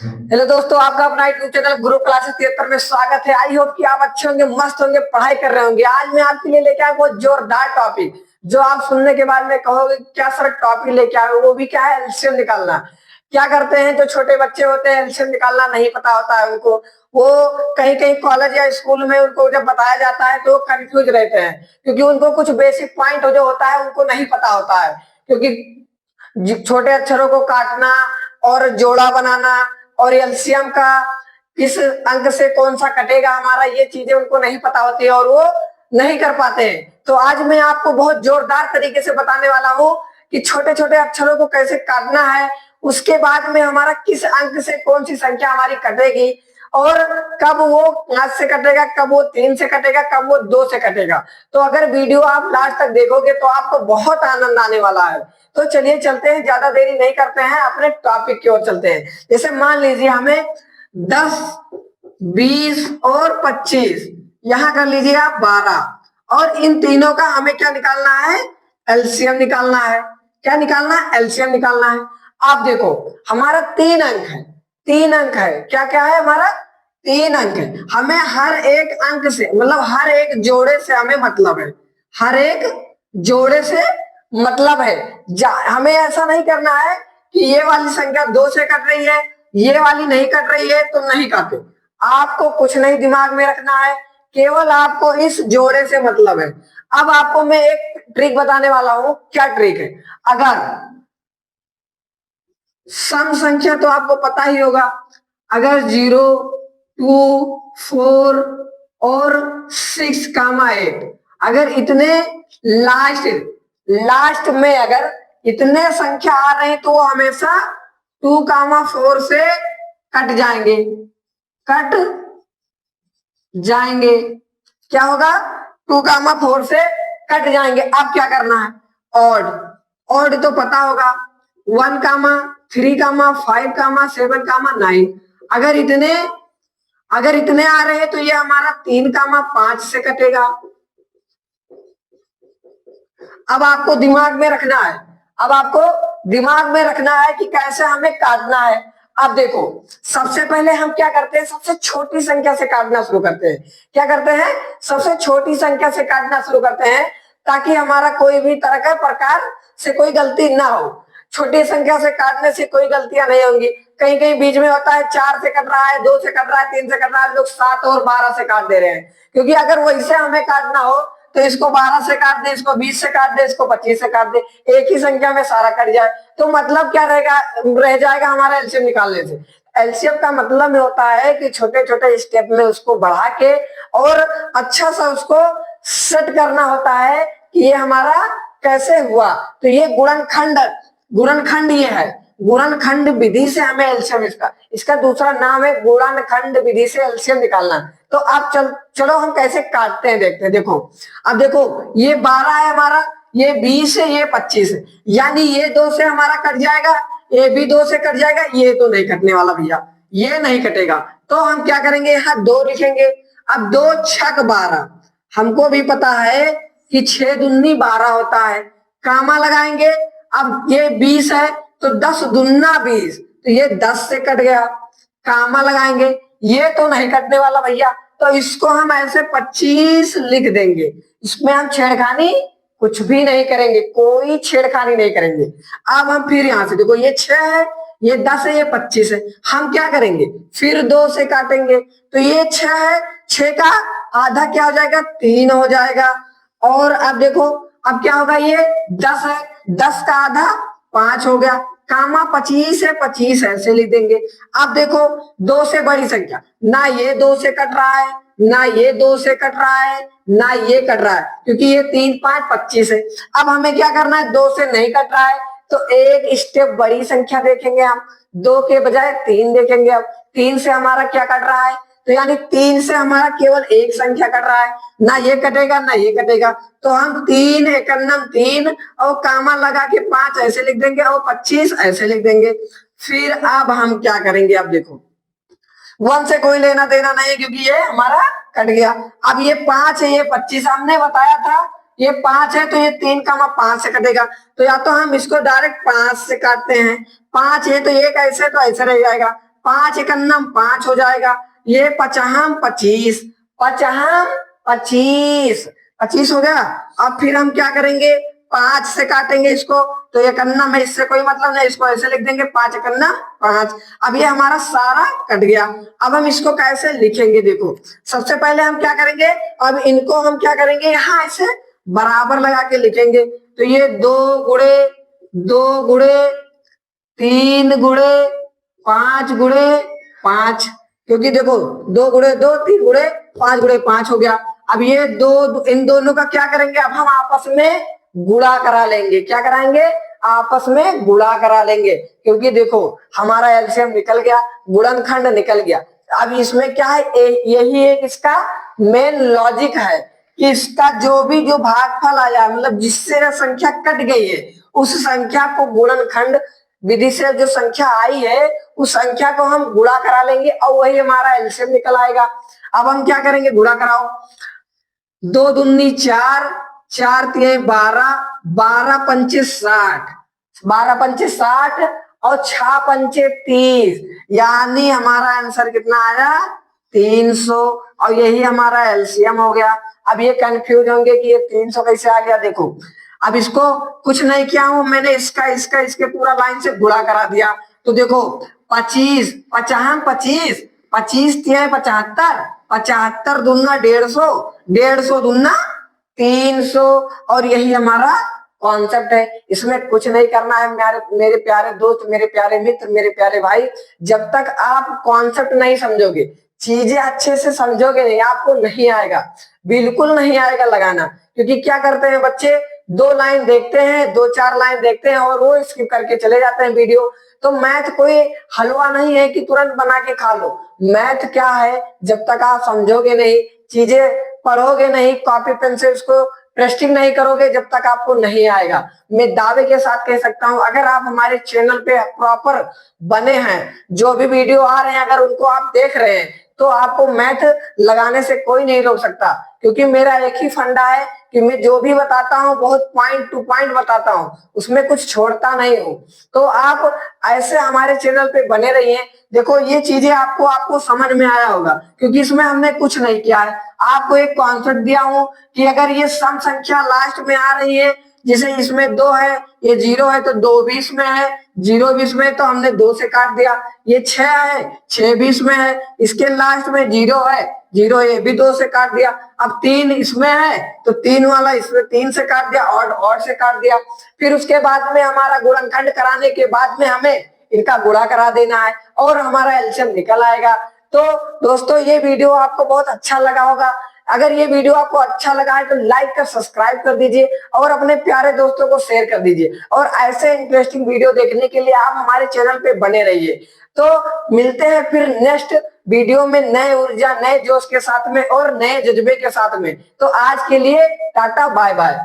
Hello दोस्तों, आपका अपना यूट्यूब चैनल गुरु क्लासेस 73 में स्वागत है। आई होप कि आप अच्छे होंगे, मस्त होंगे, पढ़ाई कर रहे होंगे। आज मैं आपके लिए लेके आया बहुत जोरदार टॉपिक, जो आप सुनने के बाद में कहोगे क्या सर टॉपिक लेके आए, वो भी क्या है, एलसीएम निकालना। क्या करते हैं जो छोटे बच्चे होते हैं, एलसीएम निकालना नहीं पता होता है उनको। वो कहीं कहीं कॉलेज या स्कूल में उनको जब बताया जाता है तो कंफ्यूज रहते हैं, क्योंकि उनको कुछ बेसिक पॉइंट जो होता है उनको नहीं पता होता है। क्योंकि छोटे अक्षरों को काटना और जोड़ा बनाना और एलसीएम का किस अंक से कौन सा कटेगा हमारा, ये चीजें उनको नहीं पता होती है और वो नहीं कर पाते हैं। तो आज मैं आपको बहुत जोरदार तरीके से बताने वाला हूँ कि छोटे छोटे अक्षरों को कैसे काटना है, उसके बाद में हमारा किस अंक से कौन सी संख्या हमारी कटेगी और कब वो 5 से कटेगा, कब वो 3 से कटेगा, कब वो 2 से कटेगा। तो अगर वीडियो आप लास्ट तक देखोगे तो आपको बहुत आनंद आने वाला है। तो चलिए चलते हैं, ज्यादा देरी नहीं करते हैं, अपने टॉपिक की ओर चलते हैं। जैसे मान लीजिए हमें 10, 20 और 25, यहां कर लीजिए आप 12, और इन तीनों का हमें क्या निकालना है, एलसीएम निकालना है। क्या निकालना है, एलसीएम निकालना है। आप देखो हमारा 3 अंक है, 3 अंक है। क्या क्या है हमारा, 3 अंक है। हमें हर एक अंक से मतलब हर एक जोड़े से हमें मतलब है, हर एक जोड़े से मतलब है। हमें ऐसा नहीं करना है कि ये वाली संख्या 2 से कट रही है, ये वाली नहीं कट रही है तो नहीं काटे। आपको कुछ नहीं दिमाग में रखना है, केवल आपको इस जोड़े से मतलब है। अब आपको मैं एक ट्रिक बताने वाला हूं। क्या ट्रिक है, अगर सम संख्या तो आपको पता ही होगा, अगर 0, 2, 4 और 6, 8, अगर इतने लास्ट में अगर इतने संख्या आ रहे हैं तो वो हमेशा 2, 4 से कट जाएंगे, कट जाएंगे। क्या होगा, 2, 4 से कट जाएंगे। अब क्या करना है, ऑड। ऑड तो पता होगा, 1, 3, 5, 7, 9। अगर इतने आ रहे हैं तो ये हमारा 3, 5 से कटेगा। अब आपको दिमाग में रखना है, अब आपको दिमाग में रखना है कि कैसे हमें काटना है। अब देखो, सबसे पहले हम क्या करते हैं, सबसे छोटी संख्या से काटना शुरू करते हैं। क्या करते हैं, सबसे छोटी संख्या से काटना शुरू करते हैं, ताकि हमारा कोई भी तरह का प्रकार से कोई गलती ना हो। छोटी संख्या से काटने से कोई गलतियां नहीं होंगी। कहीं कहीं बीच में होता है 4 से कट रहा है, 2 से कट रहा है, 3 से कट रहा है, लोग 7 और 12 से काट दे रहे हैं। क्योंकि अगर वैसे हमें काटना हो तो इसको 12 से काट दे, इसको 20 से काट दे, इसको 25 से काट दे, एक ही संख्या में सारा कट जाए तो मतलब क्या रहेगा, रह जाएगा हमारा एलसीएम निकालने से। एलसीएम का मतलब होता है कि छोटे छोटे स्टेप में उसको बढ़ा के और अच्छा सा उसको सेट करना होता है कि ये हमारा कैसे हुआ। तो ये गुणनखंड ये है, गुणनखंड विधि से हमें एलसीएम, इसका दूसरा नाम है गुणनखंड विधि से एलसीएम निकालना। तो आप चलो हम कैसे काटते हैं देखते हैं। देखो, अब देखो ये 12 है हमारा, ये 20 है, ये 25 है, यानी ये 2 से हमारा कट जाएगा, ये भी 2 से कट जाएगा, ये तो नहीं कटने वाला भैया, ये नहीं कटेगा। तो हम क्या करेंगे, यहाँ 2 लिखेंगे। अब 2 छक 12, हमको भी पता है कि 6 दूनी 12 होता है, कामा लगाएंगे। अब ये 20 है तो 10 दूना 20, तो ये 10 से कट गया, कामा लगाएंगे, ये तो नहीं कटने वाला भैया, तो इसको हम ऐसे 25 लिख देंगे। इसमें हम छेड़खानी कुछ भी नहीं करेंगे, कोई छेड़खानी नहीं करेंगे। अब हम फिर यहां से देखो, ये 6 है, ये 10 है, ये 25 है, हम क्या करेंगे, फिर 2 से काटेंगे। तो ये 6 है, 6 का आधा क्या हो जाएगा, 3 हो जाएगा। और अब देखो, अब क्या होगा, ये 10 है, 10 का आधा 5 हो गया, कामा 25 है, 25 ऐसे लिख देंगे। अब देखो 2 से बड़ी संख्या, ना ये 2 से कट रहा है, ना ये 2 से कट रहा है, ना ये कट रहा है, क्योंकि ये 3, 5, 25 है। अब हमें क्या करना है, 2 से नहीं कट रहा है तो एक स्टेप बड़ी संख्या देखेंगे हम, 2 के बजाय 3 देखेंगे। अब 3 से हमारा क्या कट रहा है, तो यानी 3 से हमारा केवल एक संख्या कट रहा है, ना ये कटेगा ना ये कटेगा। तो हम 3 एकन्नम 3 और कामा लगा के 5 ऐसे लिख देंगे और 25 ऐसे लिख देंगे। फिर अब हम क्या करेंगे, अब देखो 1 से कोई लेना देना नहीं है क्योंकि ये हमारा कट गया। अब ये 5 है, ये 25 हमने बताया था, ये 5 है तो ये 3 कामा 5 से कटेगा। तो या तो हम इसको डायरेक्ट 5 से काटते हैं, 5 है तो एक ऐसे तो ऐसे रह जाएगा, 5 एकन्नम 5 हो जाएगा, ये पचहम 25, पचहम 25, 25 हो गया। अब फिर हम क्या करेंगे, 5 से काटेंगे इसको, तो एकन्नम है, इससे कोई मतलब नहीं, इसको ऐसे लिख देंगे 5 एकन्नम 5। अब ये हमारा सारा कट गया। अब हम इसको कैसे लिखेंगे, देखो सबसे पहले हम क्या करेंगे, अब इनको हम क्या करेंगे, यहाँ ऐसे बराबर लगा के लिखेंगे। तो ये 2 गुणे 2 गुणे 3 गुणे 5 गुणे 5, क्योंकि देखो 2 गुणे 2 3 गुणे 5 गुणे 5 हो गया। अब ये दो, इन दोनों का क्या करेंगे, अब हम आपस में गुणा करा लेंगे। क्या कराएंगे, आपस में गुणा करा लेंगे, क्योंकि देखो हमारा एलसीएम निकल गया, गुणनखंड निकल गया। अब इसमें क्या है, यही एक इसका मेन लॉजिक है कि इसका जो भागफल आया, मतलब जिससे यह संख्या कट गई है, उस संख्या को गुणनखंड विधि से जो संख्या आई है उस संख्या को हम गुणा करा लेंगे और वही हमारा एलसीएम निकल आएगा। अब हम क्या करेंगे, गुणा कराओ, 2 दूनी 4, 4 तिये 12, 12 पंचे 60, 12 पंचे 60 और 6 पंचे 30, यानी हमारा आंसर कितना आया, 300, और यही हमारा एलसीएम हो गया। अब ये कंफ्यूज होंगे कि ये 300 कैसे आ गया, देखो अब इसको कुछ नहीं किया हूं मैंने, इसके पूरा लाइन से गुणा करा दिया। तो देखो 25, 50, 25, 25 तिये 75, 75 दूना 150, 150 दूना 300, और यही हमारा कॉन्सेप्ट है। इसमें कुछ नहीं करना है मेरे प्यारे दोस्त, मेरे प्यारे मित्र, मेरे प्यारे भाई, जब तक आप कॉन्सेप्ट नहीं समझोगे, चीजें अच्छे से समझोगे नहीं, आपको नहीं आएगा, बिल्कुल नहीं आएगा लगाना। क्योंकि क्या करते हैं बच्चे, 2 लाइन देखते हैं, 2-4 लाइन देखते हैं और वो स्किप करके चले जाते हैं वीडियो। तो मैथ कोई हलवा नहीं है कि तुरंत बना के खा लो। मैथ क्या है, जब तक आप समझोगे नहीं, चीजें पढ़ोगे नहीं, कॉपी पेन से उसको टेस्टिंग नहीं करोगे, जब तक आपको नहीं आएगा। मैं दावे के साथ कह सकता हूं, अगर आप हमारे चैनल पे प्रॉपर बने हैं, जो भी वीडियो आ रहे हैं अगर उनको आप देख रहे हैं, तो आपको मैथ लगाने से कोई नहीं रोक सकता। क्योंकि मेरा एक ही फंडा है कि मैं जो भी बताता हूँ बहुत पॉइंट टू पॉइंट बताता हूँ, उसमें कुछ छोड़ता नहीं हूँ। तो आप ऐसे हमारे चैनल पे बने रहिए। देखो ये चीजें आपको समझ में आया होगा, क्योंकि इसमें हमने कुछ नहीं किया है। आपको एक कॉन्सेप्ट दिया हूँ कि अगर ये सम संख्या लास्ट में आ रही है, जैसे इसमें 2 है, ये 0 है, तो 2 भी इसमें है, 0 भी इसमें, तो हमने 2 से काट दिया। ये 6 है, 6 भी इसमें है, इसके लास्ट में 0 है, 0 ये भी 2 से काट दिया। अब 3 इसमें है, तो 3 वाला इसमें 3 से काट दिया, और से काट दिया। फिर उसके बाद में हमारा गुणनखंड कराने के बाद में हमें इनका गुणा करा देना है और हमारा एलसीएम निकल आएगा। तो दोस्तों ये वीडियो आपको बहुत अच्छा लगा होगा। अगर ये वीडियो आपको अच्छा लगा है तो लाइक कर सब्सक्राइब कर दीजिए और अपने प्यारे दोस्तों को शेयर कर दीजिए। और ऐसे इंटरेस्टिंग वीडियो देखने के लिए आप हमारे चैनल पे बने रहिए। तो मिलते हैं फिर नेक्स्ट वीडियो में नए ऊर्जा, नए जोश के साथ में और नए जज्बे के साथ में। तो आज के लिए टाटा बाय बाय।